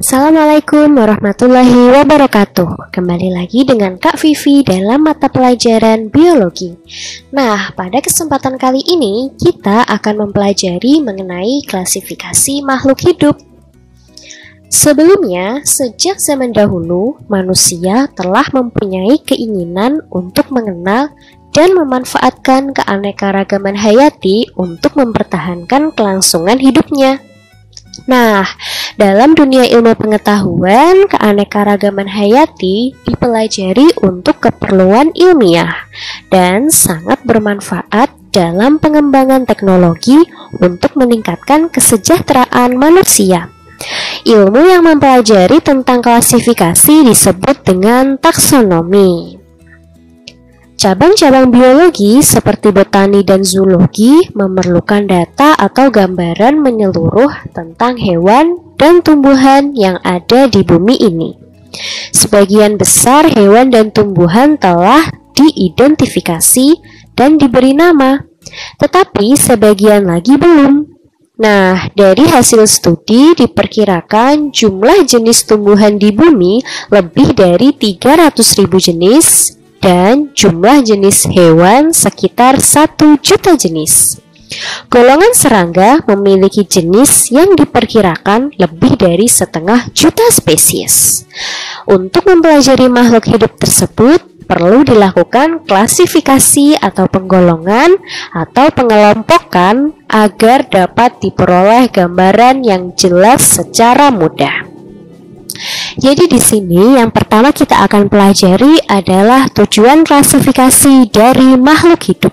Assalamualaikum warahmatullahi wabarakatuh. Kembali lagi dengan Kak Vivi dalam mata pelajaran biologi. Nah, pada kesempatan kali ini kita akan mempelajari mengenai klasifikasi makhluk hidup. Sebelumnya, sejak zaman dahulu, manusia telah mempunyai keinginan untuk mengenal dan memanfaatkan keanekaragaman hayati untuk mempertahankan kelangsungan hidupnya. Nah, dalam dunia ilmu pengetahuan, keanekaragaman hayati dipelajari untuk keperluan ilmiah dan sangat bermanfaat dalam pengembangan teknologi untuk meningkatkan kesejahteraan manusia. Ilmu yang mempelajari tentang klasifikasi disebut dengan taksonomi. Cabang-cabang biologi seperti botani dan zoologi memerlukan data atau gambaran menyeluruh tentang hewan dan tumbuhan yang ada di bumi ini. Sebagian besar hewan dan tumbuhan telah diidentifikasi dan diberi nama, tetapi sebagian lagi belum. Nah, dari hasil studi diperkirakan jumlah jenis tumbuhan di bumi lebih dari 300.000 jenis dan jumlah jenis hewan sekitar 1 juta jenis. Golongan serangga memiliki jenis yang diperkirakan lebih dari 1,5 juta spesies. Untuk mempelajari makhluk hidup tersebut, perlu dilakukan klasifikasi atau penggolongan atau pengelompokan agar dapat diperoleh gambaran yang jelas secara mudah. Jadi di sini yang pertama kita akan pelajari adalah tujuan klasifikasi dari makhluk hidup.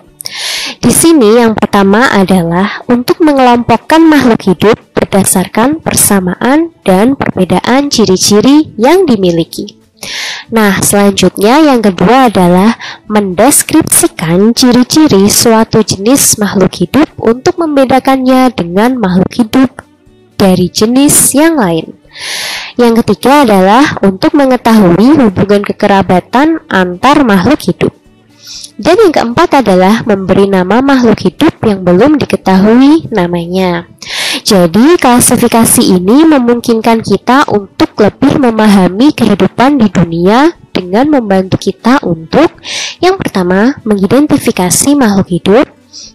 Di sini yang pertama adalah untuk mengelompokkan makhluk hidup berdasarkan persamaan dan perbedaan ciri-ciri yang dimiliki. Nah, selanjutnya yang kedua adalah mendeskripsikan ciri-ciri suatu jenis makhluk hidup untuk membedakannya dengan makhluk hidup dari jenis yang lain. Yang ketiga adalah untuk mengetahui hubungan kekerabatan antar makhluk hidup. Dan yang keempat adalah memberi nama makhluk hidup yang belum diketahui namanya. Jadi, klasifikasi ini memungkinkan kita untuk lebih memahami kehidupan di dunia dengan membantu kita untuk yang pertama, mengidentifikasi makhluk hidup,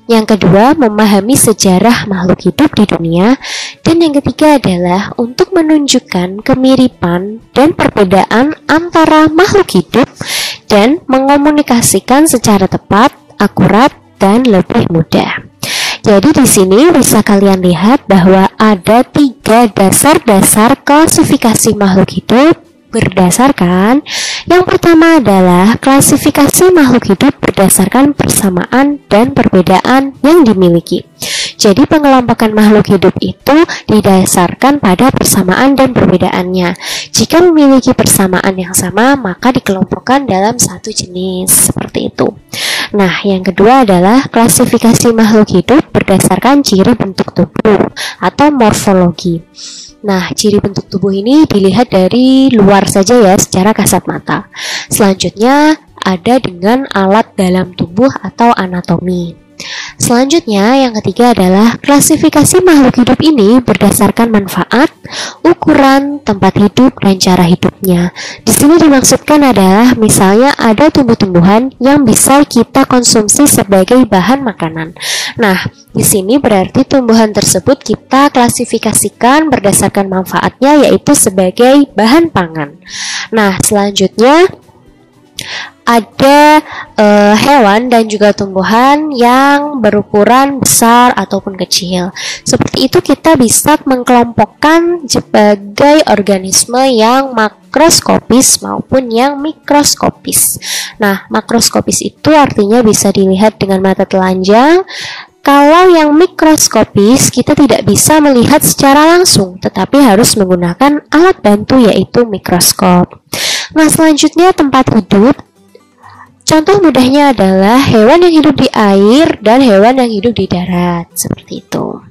yang kedua, memahami sejarah makhluk hidup di dunia, dan yang ketiga adalah untuk menunjukkan kemiripan dan perbedaan antara makhluk hidup dan mengomunikasikan secara tepat, akurat, dan lebih mudah. Jadi di sini bisa kalian lihat bahwa ada 3 dasar-dasar klasifikasi makhluk hidup berdasarkan yang pertama adalah klasifikasi makhluk hidup berdasarkan persamaan dan perbedaan yang dimiliki. Jadi pengelompokan makhluk hidup itu didasarkan pada persamaan dan perbedaannya. Jika memiliki persamaan yang sama, maka dikelompokkan dalam satu jenis, seperti itu. Nah, yang kedua adalah klasifikasi makhluk hidup berdasarkan ciri bentuk tubuh atau morfologi. Nah, ciri bentuk tubuh ini dilihat dari luar saja ya, secara kasat mata. Selanjutnya ada dengan alat dalam tubuh atau anatomi. Selanjutnya, yang ketiga adalah klasifikasi makhluk hidup ini berdasarkan manfaat, ukuran, tempat hidup, dan cara hidupnya. Di sini dimaksudkan adalah misalnya ada tumbuh-tumbuhan yang bisa kita konsumsi sebagai bahan makanan. Nah, di sini berarti tumbuhan tersebut kita klasifikasikan berdasarkan manfaatnya yaitu sebagai bahan pangan. Nah, selanjutnya ada hewan dan juga tumbuhan yang berukuran besar ataupun kecil. Seperti itu kita bisa mengkelompokkan sebagai organisme yang makroskopis maupun yang mikroskopis. Nah, makroskopis itu artinya bisa dilihat dengan mata telanjang. Kalau yang mikroskopis kita tidak bisa melihat secara langsung, tetapi harus menggunakan alat bantu yaitu mikroskop. Nah, selanjutnya tempat hidup. Contoh mudahnya adalah hewan yang hidup di air dan hewan yang hidup di darat, seperti itu.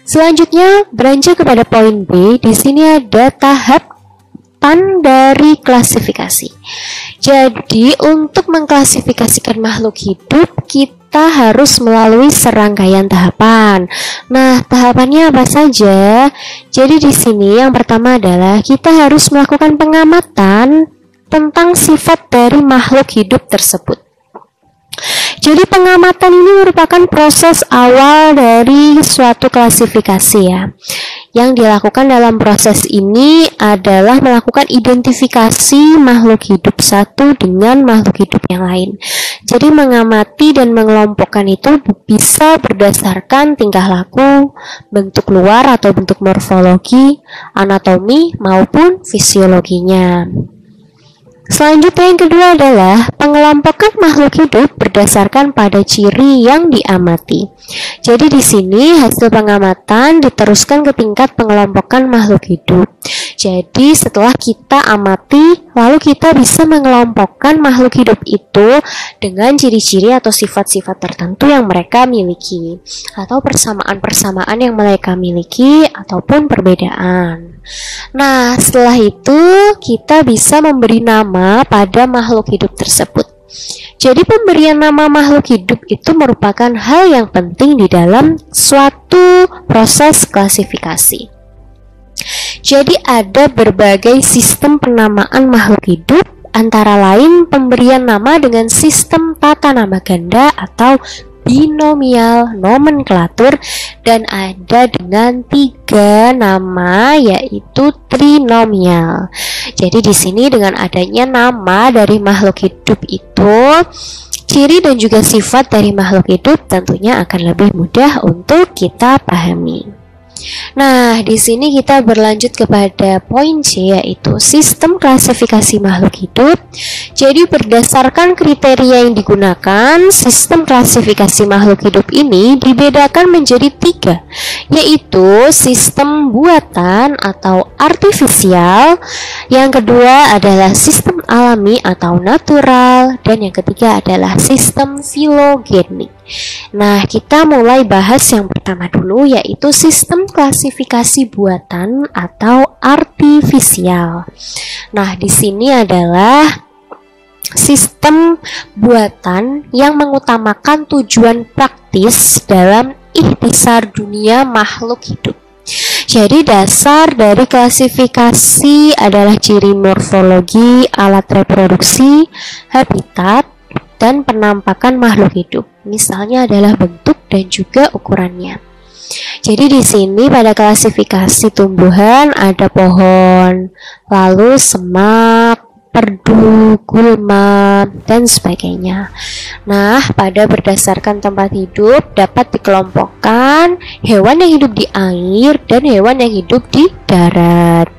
Selanjutnya beranjak kepada poin B. Di sini ada tahapan dari klasifikasi. Jadi untuk mengklasifikasikan makhluk hidup kita kita harus melalui serangkaian tahapan. Nah, tahapannya apa saja? Jadi di sini yang pertama adalah kita harus melakukan pengamatan tentang sifat dari makhluk hidup tersebut. Jadi pengamatan ini merupakan proses awal dari suatu klasifikasi ya. Yang dilakukan dalam proses ini adalah melakukan identifikasi makhluk hidup satu dengan makhluk hidup yang lain. Jadi mengamati dan mengelompokkan itu bisa berdasarkan tingkah laku, bentuk luar atau bentuk morfologi, anatomi maupun fisiologinya. Selanjutnya yang kedua adalah pengelompokan makhluk hidup berdasarkan pada ciri yang diamati. Jadi di sini hasil pengamatan diteruskan ke tingkat pengelompokan makhluk hidup. Jadi setelah kita amati, lalu kita bisa mengelompokkan makhluk hidup itu dengan ciri-ciri atau sifat-sifat tertentu yang mereka miliki, atau persamaan-persamaan yang mereka miliki, ataupun perbedaan. Nah, setelah itu kita bisa memberi nama pada makhluk hidup tersebut. Jadi pemberian nama makhluk hidup itu merupakan hal yang penting di dalam suatu proses klasifikasi. Jadi ada berbagai sistem penamaan makhluk hidup, antara lain pemberian nama dengan sistem tata nama ganda atau binomial nomenklatur, dan ada dengan 3 nama yaitu trinomial. Jadi di sini dengan adanya nama dari makhluk hidup itu, ciri dan juga sifat dari makhluk hidup tentunya akan lebih mudah untuk kita pahami. Nah, di sini kita berlanjut kepada poin C, yaitu sistem klasifikasi makhluk hidup. Jadi berdasarkan kriteria yang digunakan, sistem klasifikasi makhluk hidup ini dibedakan menjadi 3, yaitu sistem buatan atau artifisial, yang kedua adalah sistem alami atau natural, dan yang ketiga adalah sistem filogenik. Nah, kita mulai bahas yang pertama dulu, yaitu sistem klasifikasi buatan atau artifisial. Nah, di sini adalah sistem buatan yang mengutamakan tujuan praktis dalam ikhtisar dunia makhluk hidup. Jadi dasar dari klasifikasi adalah ciri morfologi, alat reproduksi, habitat, dan penampakan makhluk hidup. Misalnya adalah bentuk dan juga ukurannya. Jadi di sini pada klasifikasi tumbuhan ada pohon, lalu semak, perdu, gulma, dan sebagainya. Nah, pada berdasarkan tempat hidup dapat dikelompokkan hewan yang hidup di air dan hewan yang hidup di darat.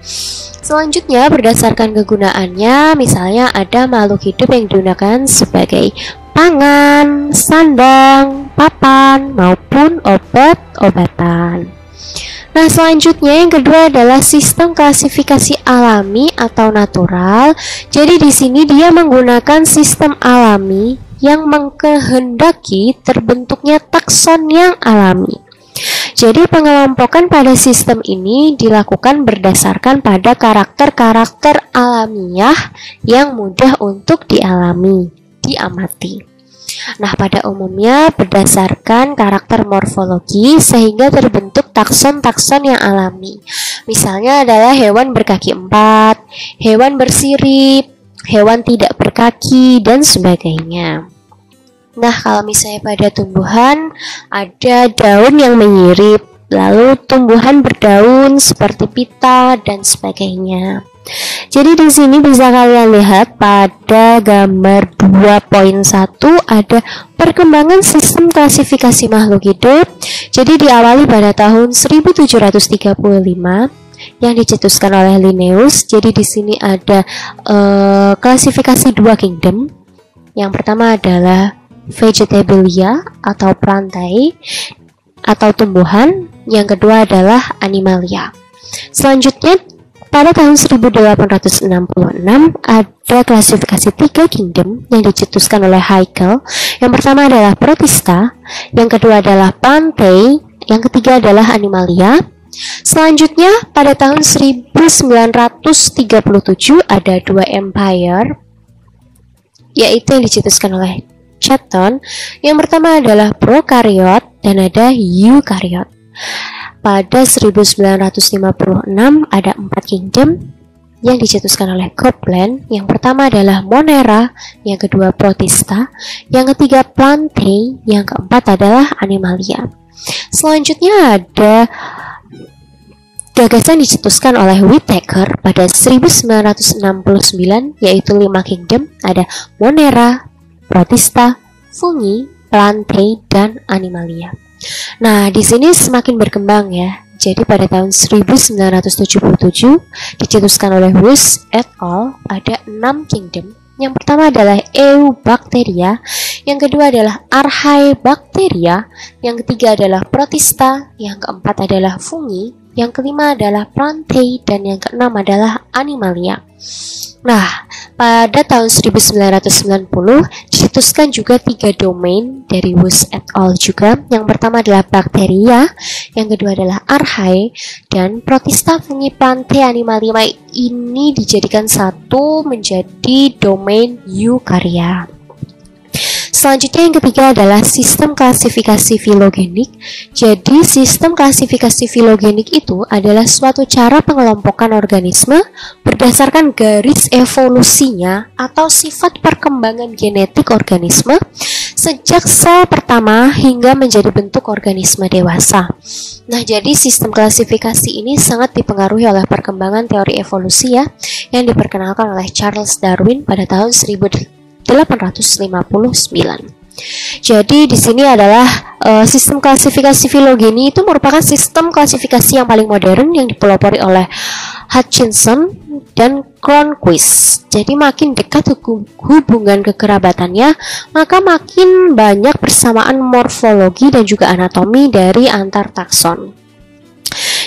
Selanjutnya berdasarkan kegunaannya, misalnya ada makhluk hidup yang digunakan sebagai pangan, sandang, papan, maupun obat-obatan. Nah, selanjutnya yang kedua adalah sistem klasifikasi alami atau natural. Jadi di sini dia menggunakan sistem alami yang mengkehendaki terbentuknya takson yang alami. Jadi pengelompokan pada sistem ini dilakukan berdasarkan pada karakter-karakter alamiah yang mudah untuk diamati. Nah, pada umumnya berdasarkan karakter morfologi sehingga terbentuk takson-takson yang alami. Misalnya adalah hewan berkaki 4, hewan bersirip, hewan tidak berkaki, dan sebagainya. Nah, kalau misalnya pada tumbuhan ada daun yang menyirip, lalu tumbuhan berdaun seperti pita dan sebagainya. Jadi di sini bisa kalian lihat pada gambar 2.1 ada perkembangan sistem klasifikasi makhluk hidup. Jadi diawali pada tahun 1735 yang dicetuskan oleh Linnaeus. Jadi di sini ada klasifikasi 2 kingdom. Yang pertama adalah Vegetabilia atau plantae atau tumbuhan, yang kedua adalah Animalia. Selanjutnya pada tahun 1866 ada klasifikasi 3 kingdom yang dicetuskan oleh Haeckel. Yang pertama adalah Protista, yang kedua adalah Plantae, yang ketiga adalah Animalia. Selanjutnya pada tahun 1937 ada 2 empire, yaitu yang dicetuskan oleh Chaton. Yang pertama adalah prokariot dan ada eukariot. Pada 1956 ada 4 kingdom yang dicetuskan oleh Copeland. Yang pertama adalah Monera, yang kedua Protista, yang ketiga Plantae, yang keempat adalah Animalia. Selanjutnya ada gagasan dicetuskan oleh Whittaker pada 1969, yaitu 5 kingdom, ada Monera, Protista, Fungi, Plantae, dan Animalia. Nah, di sini semakin berkembang ya. Jadi pada tahun 1977 dicetuskan oleh Wuest et al. Ada 6 kingdom. Yang pertama adalah Eubacteria, yang kedua adalah Archaebacteria, yang ketiga adalah Protista, yang keempat adalah Fungi, yang kelima adalah Plantae, dan yang keenam adalah Animalia. Nah, pada tahun 1990 dicetuskan juga 3 domain dari Wuest et al. Juga. Yang pertama adalah Bacteria, yang kedua adalah Archaea, dan Protista, Fungi, Plantae, Animalia ini dijadikan satu menjadi domain Eukarya. Selanjutnya yang ketiga adalah sistem klasifikasi filogenik. Jadi sistem klasifikasi filogenik itu adalah suatu cara pengelompokan organisme berdasarkan garis evolusinya atau sifat perkembangan genetik organisme sejak sel pertama hingga menjadi bentuk organisme dewasa. Nah, jadi sistem klasifikasi ini sangat dipengaruhi oleh perkembangan teori evolusi ya, yang diperkenalkan oleh Charles Darwin pada tahun 1859. Jadi di sini adalah sistem klasifikasi filogeni itu merupakan sistem klasifikasi yang paling modern yang dipelopori oleh Hutchinson dan Cronquist. Jadi makin dekat hubungan kekerabatannya, maka makin banyak persamaan morfologi dan juga anatomi dari antar takson.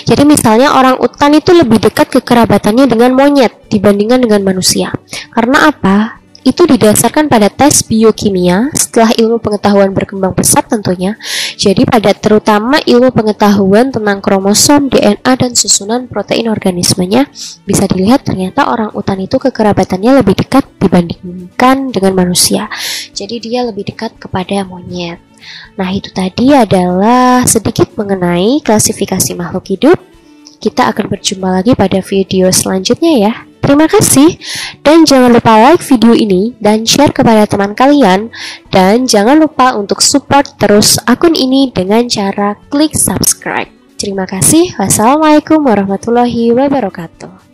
Jadi misalnya orang utan itu lebih dekat kekerabatannya dengan monyet dibandingkan dengan manusia. Karena apa? Itu didasarkan pada tes biokimia setelah ilmu pengetahuan berkembang pesat tentunya. Jadi pada terutama ilmu pengetahuan tentang kromosom, DNA, dan susunan protein organismenya, bisa dilihat ternyata orang utan itu kekerabatannya lebih dekat dibandingkan dengan manusia. Jadi dia lebih dekat kepada monyet. Nah, itu tadi adalah sedikit mengenai klasifikasi makhluk hidup. Kita akan berjumpa lagi pada video selanjutnya ya. Terima kasih, dan jangan lupa like video ini dan share kepada teman kalian, dan jangan lupa untuk support terus akun ini dengan cara klik subscribe. Terima kasih. Wassalamualaikum warahmatullahi wabarakatuh.